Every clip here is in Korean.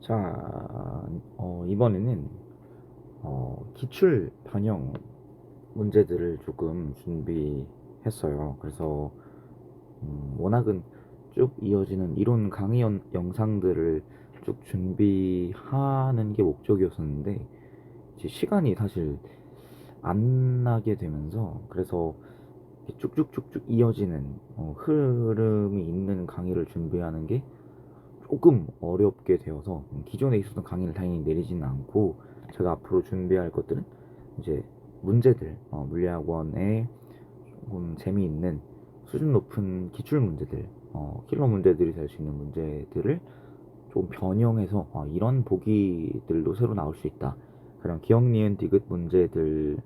자, 이번에는 기출 변형 문제들을 조금 준비했어요. 그래서 워낙은 쭉 이어지는 이론 강의 영상들을 쭉 준비하는 게 목적이었었는데 이제 시간이 사실 안 나게 되면서, 그래서 이렇게 쭉쭉쭉쭉 이어지는 흐름이 있는 강의를 준비하는 게 조금 어렵게 되어서 기존에 있었던 강의를 당연히 내리지는 않고, 제가 앞으로 준비할 것들은 이제 문제들, 물리학원에 조금 재미있는 수준 높은 기출 문제들, 킬러 문제들이 될 수 있는 문제들을 좀 변형해서 이런 보기들도 새로 나올 수 있다, 그런 기억 니은 디귿 문제들로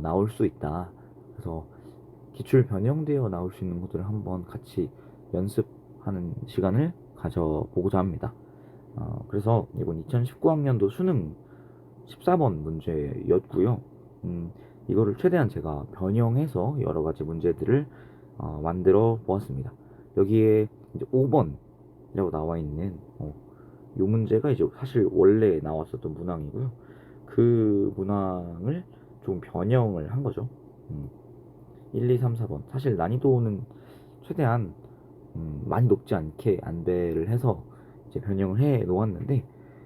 나올 수 있다. 그래서 기출 변형되어 나올 수 있는 것들을 한번 같이 연습하는 시간을 가져보고자 합니다. 그래서 이번 2019학년도 수능 14번 문제였고요. 이거를 최대한 제가 변형해서 여러 가지 문제들을 만들어 보았습니다. 여기에 이제 5번이라고 나와 있는 이 문제가 이제 사실 원래 나왔었던 문항이고요. 그 문항을 좀 변형을 한 거죠. 1, 2, 3, 4번. 사실 난이도는 최대한 많이 높지 않게 안배를 해서 이제 변형을 해 놓았는데,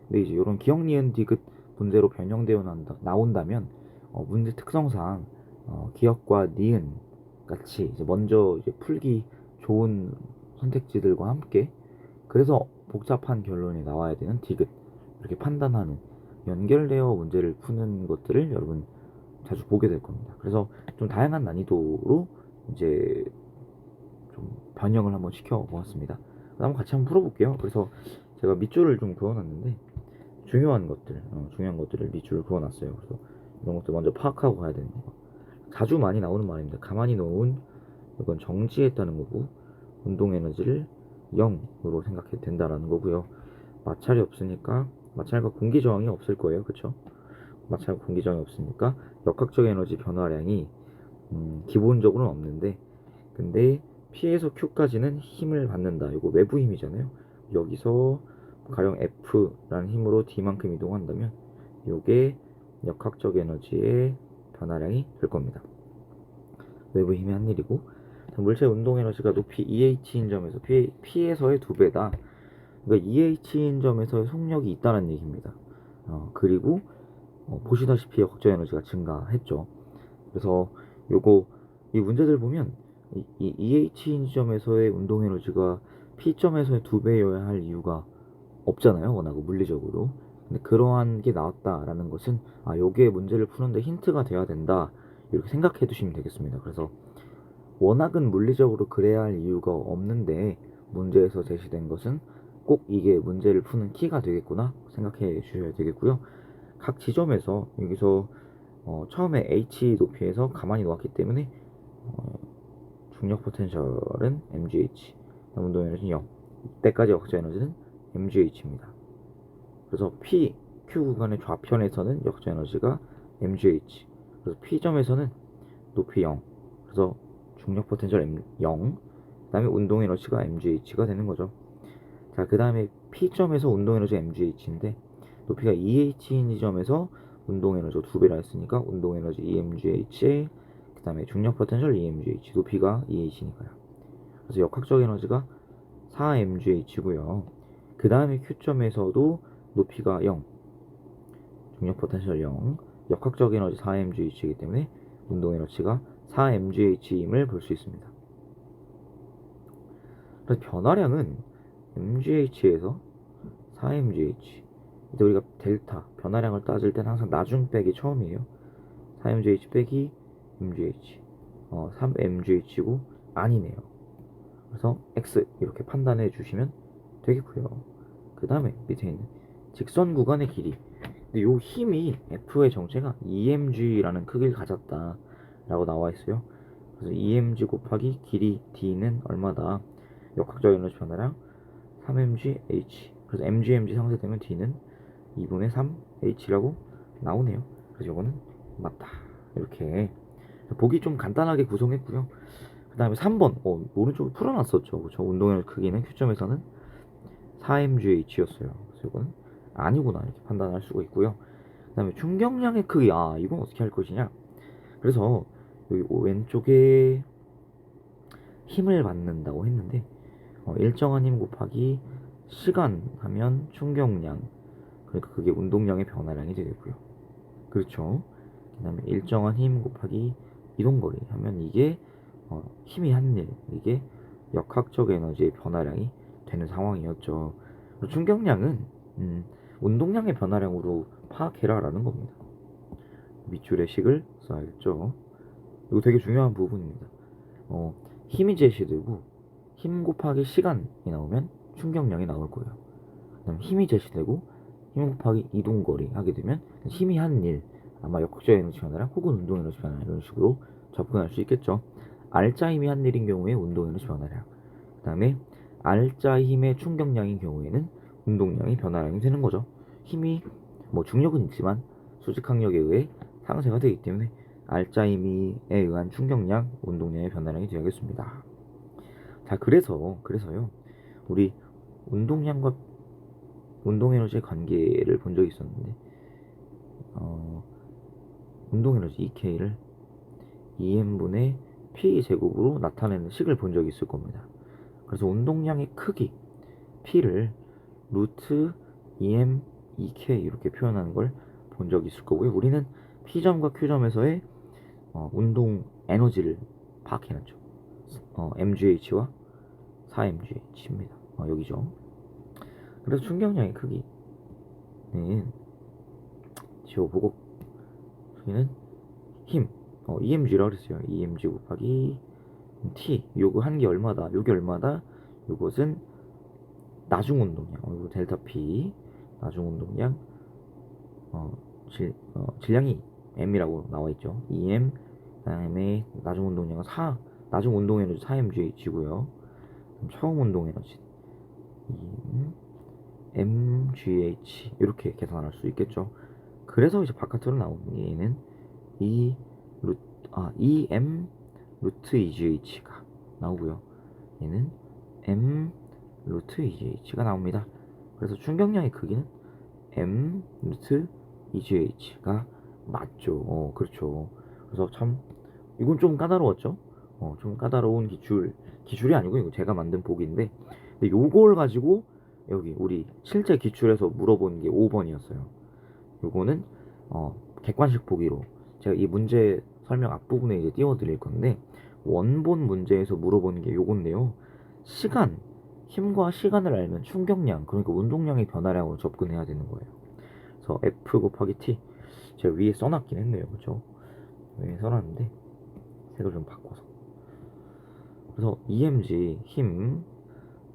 근데 이제 이런 기억 니은 디귿 문제로 변형되어 나온다면 문제 특성상 기억과 니은 같이 이제 먼저 이제 풀기 좋은 선택지들과 함께, 그래서 복잡한 결론이 나와야 되는 디귿, 이렇게 판단하는 연결되어 문제를 푸는 것들을 여러분 자주 보게 될 겁니다. 그래서 좀 다양한 난이도로 이제 좀 변형을 한번 시켜 보았습니다. 한번 같이 한번 풀어볼게요. 그래서 제가 밑줄을 좀 그어놨는데, 중요한 것들을 밑줄을 그어놨어요. 그래서 이런 것들 먼저 파악하고 가야 되는 거. 자주 많이 나오는 말입니다. 가만히 놓은, 이건 정지했다는 거고, 운동 에너지를 0으로 생각해도 된다라는 거고요. 마찰이 없으니까, 마찰과 공기 저항이 없을 거예요. 그쵸? 마찰과 공기 저항이 없으니까 역학적 에너지 변화량이 기본적으로는 없는데, 근데 P에서 Q까지는 힘을 받는다. 이거 외부 힘이잖아요. 여기서 가령 F라는 힘으로 D만큼 이동한다면 이게 역학적 에너지의 변화량이 될 겁니다. 외부 힘이 한 일이고, 물체 운동 에너지가 높이 EH인 점에서 P에서의 2배다. 그러니까 EH인 점에서의 속력이 있다는 얘기입니다. 그리고 보시다시피 역학적 에너지가 증가했죠. 그래서 요거 이 문제들 보면 이 EH 지점에서의 운동 에너지가 P점에서의 2배여야 할 이유가 없잖아요. 워낙 물리적으로. 근데 그러한 게 나왔다라는 것은 요게 문제를 푸는데 힌트가 돼야 된다, 이렇게 생각해 두시면 되겠습니다. 그래서 워낙은 물리적으로 그래야 할 이유가 없는데 문제에서 제시된 것은 꼭 이게 문제를 푸는 키가 되겠구나 생각해 주셔야 되겠고요. 각 지점에서 여기서 처음에 H 높이에서 가만히 놓았기 때문에 중력 포텐셜은 mgh, 운동 에너지는 0. 이때까지 역자 에너지는 mgh입니다. 그래서 P, Q 구간의 좌편에서는 역자 에너지가 mgh, 그래서 P점에서는 높이 0, 그래서 중력 포텐셜 0, 그 다음에 운동 에너지가 mgh가 되는 거죠. 자, 그 다음에 P점에서 운동 에너지 mgh인데 높이가 EH인 지점에서 운동 에너지가 2배라 했으니까 운동 에너지 EMGH, 그 다음에 중력 포텐셜 EMGH, 높이가 EH니까요. 그래서 역학적 에너지가 4mgh고요. 그 다음에 Q점에서도 높이가 0, 중력 포텐셜 0, 역학적 에너지 4mgh이기 때문에 운동 에너지가 4mgh임을 볼 수 있습니다. 그래서 변화량은 mgh에서 4mgh, 이제 우리가 델타 변화량을 따질 때는 항상 나중 빼기 처음이에요. 4mgh 빼기 mgh, 3mgh고 아니네요. 그래서 x 이렇게 판단해 주시면 되겠고요. 그 다음에 밑에 있는 직선 구간의 길이, 근데 요 힘이 F의 정체가 EMG라는 크기를 가졌다 라고 나와 있어요. 그래서 EMG 곱하기 길이 D는 얼마다? 역학적 에너지 변화량 3mgh, 그래서 mg 상쇄되면 D는 2분의 3h라고 나오네요. 그래서 이거는 맞다, 이렇게 보기 좀 간단하게 구성했고요. 그 다음에 3번 오른쪽에 풀어놨었죠. 그렇죠? 운동의 크기는 Q점에서는 4mgh였어요. 그래서 이거는 아니구나 이렇게 판단할 수가 있고요. 그다음에 충격량의 크기, 이건 어떻게 할 것이냐. 그래서 여기 왼쪽에 힘을 받는다고 했는데 일정한 힘 곱하기 시간 하면 충격량, 그러니까 그게 운동량의 변화량이 되겠고요. 그렇죠. 그다음에 일정한 힘 곱하기 이동거리 하면 이게 힘이 한 일, 이게 역학적 에너지의 변화량이 되는 상황이었죠. 충격량은 운동량의 변화량으로 파악해라라는 겁니다. 밑줄에 식을 써야겠죠. 이거 되게 중요한 부분입니다. 힘이 제시되고 힘 곱하기 시간이 나오면 충격량이 나올 거예요. 그다음 힘이 제시되고 힘 곱하기 이동거리 하게 되면 힘이 한 일, 아마 역학적 에너지 변화량 혹은 운동 에너지 변화량, 이런 식으로 접근할 수 있겠죠. R자 힘이 한 일인 경우에 운동 에너지 변화량, 그 다음에 R자 힘의 충격량인 경우에는 운동량이 변화량이 되는 거죠. 힘이 중력은 있지만 수직항력에 의해 상쇄가 되기 때문에 R자 힘에 의한 충격량, 운동량의 변화량이 되겠습니다. 자, 그래서요, 우리 운동량과 운동 에너지의 관계를 본 적이 있었는데, 운동 에너지 EK를 EM분의 P 제곱으로 나타내는 식을 본 적이 있을 겁니다. 그래서 운동량의 크기 P를 루트 EM EK 이렇게 표현하는 걸 본 적이 있을 거고요. 우리는 P점과 Q점에서의 운동 에너지를 파악해놨죠. MGH와 4MGH입니다. 여기죠. 그래서 충격량의 크기는 지워보고, 저희는 힘 EMG라고 그랬어요. EMG 곱하기 T, 요거 한 게 얼마다, 요게 얼마다, 요것은 나중 운동량, 이거 델타 P 나중 운동량, 질량이 M이라고 나와 있죠. EM, 그다음에 나중 운동량은 나중 운동 에너지 4mgh고요. 처음 운동 에너지 mgh 이렇게 계산할 수 있겠죠. 그래서 이제 바깥으로 나오는 얘는 em 루트 EGH가 나오고요. 얘는 m 루트 EGH가 나옵니다. 그래서 충격량의 크기는 m 루트 EGH가 맞죠. 그렇죠. 그래서 참 이건 좀 까다로웠죠. 좀 까다로운 기출이 아니고 이거 제가 만든 보기인데, 근데 요걸 가지고 여기 우리 실제 기출에서 물어본 게 5번이었어요. 요거는 객관식 보기로 제가 이 문제 설명 앞부분에 이제 띄워드릴 건데, 원본 문제에서 물어보는 게 요건데요. 힘과 시간을 알면 충격량, 그러니까 운동량의 변화량으로 접근해야 되는 거예요. 그래서 F 곱하기 T, 제가 위에 써놨긴 했네요. 그죠? 위에 써놨는데 색을 좀 바꿔서, 그래서 EMG 힘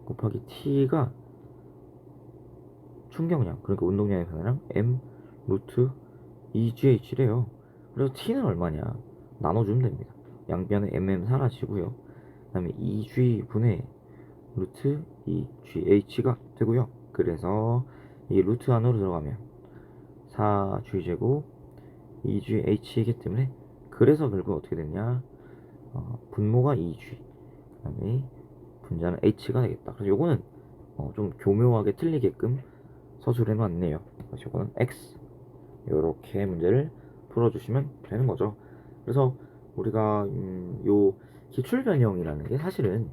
곱하기 T가 충격량, 그러니까 운동량의 변화량 M 루트 EGH래요. 그래서 T는 얼마냐 나눠주면 됩니다. 양변에 MM 사라지고요. 그 다음에 EG분의 루트 EGH가 되고요. 그래서 이 루트 안으로 들어가면 4G제곱 EGH이기 때문에, 그래서 결국 어떻게 됐냐, 분모가 EG, 그 다음에 분자는 H가 되겠다. 그래서 요거는 좀 교묘하게 틀리게끔 서술해 놨네요. 그래서 요거는 X, 요렇게 문제를 풀어주시면 되는 거죠. 그래서 우리가 요 기출변형이라는 게 사실은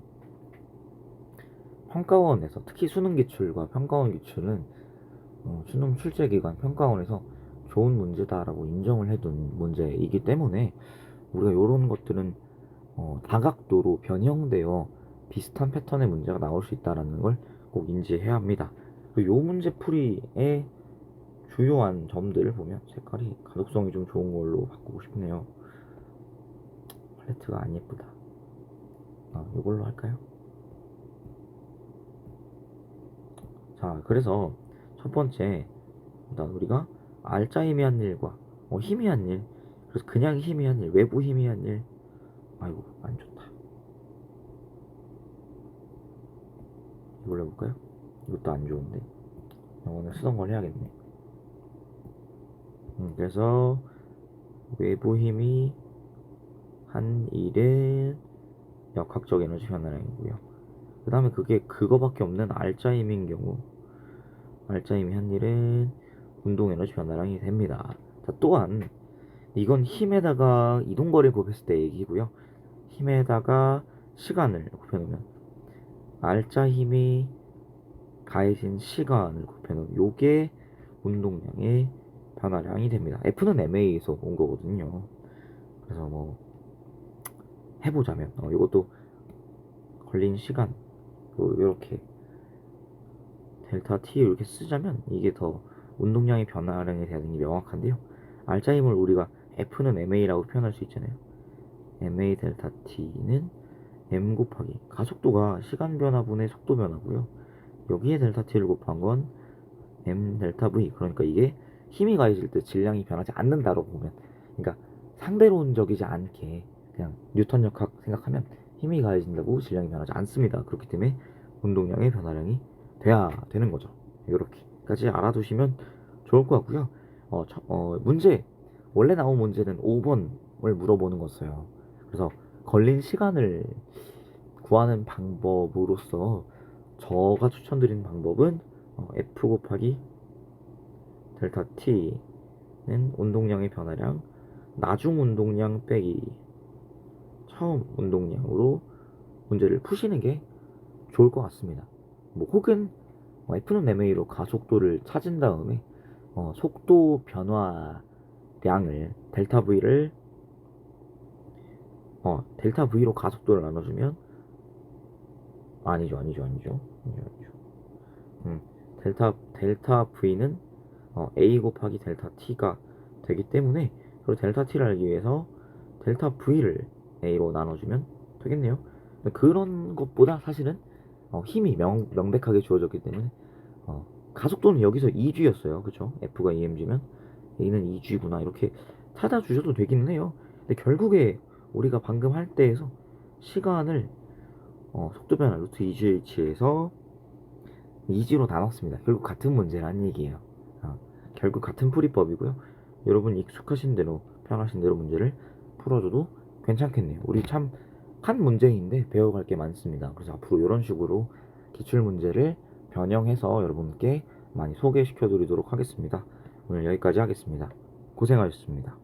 평가원에서, 특히 수능 기출과 평가원 기출은 수능 출제기관 평가원에서 좋은 문제다라고 인정을 해둔 문제이기 때문에, 우리가 요런 것들은 다각도로 변형되어 비슷한 패턴의 문제가 나올 수 있다는 걸 꼭 인지해야 합니다. 요 문제 풀이의 주요한 점들을 보면 색깔이 가독성이 좀 좋은 걸로 바꾸고 싶네요. 팔레트가 안 예쁘다. 이걸로 할까요? 자, 그래서 첫 번째, 일단 우리가 R자 힘이 한 일과 힘이 한 일, 그래서 그냥 힘이 한 일, 외부 힘이 한 일, 아이고 안 좋다. 이걸로 해볼까요? 이것도 안 좋은데 오늘 쓰던 걸 해야겠네. 그래서 외부 힘이 한 일은 역학적 에너지 변화량이고요. 그 다음에 그게 그거밖에 없는 R자 힘인 경우, 알짜 힘이 한 일은 운동 에너지 변화량이 됩니다. 자, 또한 이건 힘에다가 이동거리를 곱했을 때 얘기고요. 힘에다가 시간을 곱해놓으면 알짜 힘이 가해진 시간을 곱해놓으면 요게 운동량의 변화량이 됩니다. F는 MA에서 온 거거든요. 그래서 뭐 해보자면 이것도 걸린 시간 이렇게 델타 T 이렇게 쓰자면 이게 더 운동량의 변화량에 대한 게 명확한데요. 알짜 힘을 우리가 F는 MA라고 표현할 수 있잖아요. MA 델타 T는 M 곱하기 가속도가 시간 변화분의 속도 변화고요. 여기에 델타 T를 곱한 건 M 델타 V. 그러니까 이게 힘이 가해질 때 질량이 변하지 않는다라고 보면, 그러니까 상대론적이지 않게 그냥 뉴턴 역학 생각하면 힘이 가해진다고 질량이 변하지 않습니다. 그렇기 때문에 운동량의 변화량이 돼야 되는 거죠. 이렇게까지 알아두시면 좋을 것 같고요. 문제 원래 나온 문제는 5번을 물어보는 거였어요. 그래서 걸린 시간을 구하는 방법으로서 저가 추천드리는 방법은 F 곱하기 델타 T는 운동량의 변화량 나중 운동량 빼기 처음 운동량으로 문제를 푸시는 게 좋을 것 같습니다. 뭐 혹은 F는 MA로 가속도를 찾은 다음에 속도 변화량을 델타 V로 가속도를 나눠주면 아니죠. 음, 델타 V는 A 곱하기 델타 T가 되기 때문에, 그리고 델타 T를 알기 위해서 델타 V를 A로 나눠주면 되겠네요. 그런 것보다 사실은 힘이 명백하게 주어졌기 때문에 가속도는 여기서 2G였어요. 그쵸? F가 EMG면 A는 2G구나 이렇게 찾아주셔도 되기는 해요. 근데 결국에 우리가 방금 할 때에서 시간을 속도 변화 루트 2GH에서 2G로 나눴습니다. 결국 같은 문제라는 얘기예요. 결국 같은 풀이법이고요. 여러분 익숙하신 대로 편하신 대로 문제를 풀어줘도 괜찮겠네요. 우리 참 한 문제인데 배워갈 게 많습니다. 그래서 앞으로 이런 식으로 기출 문제를 변형해서 여러분께 많이 소개시켜 드리도록 하겠습니다. 오늘 여기까지 하겠습니다. 고생하셨습니다.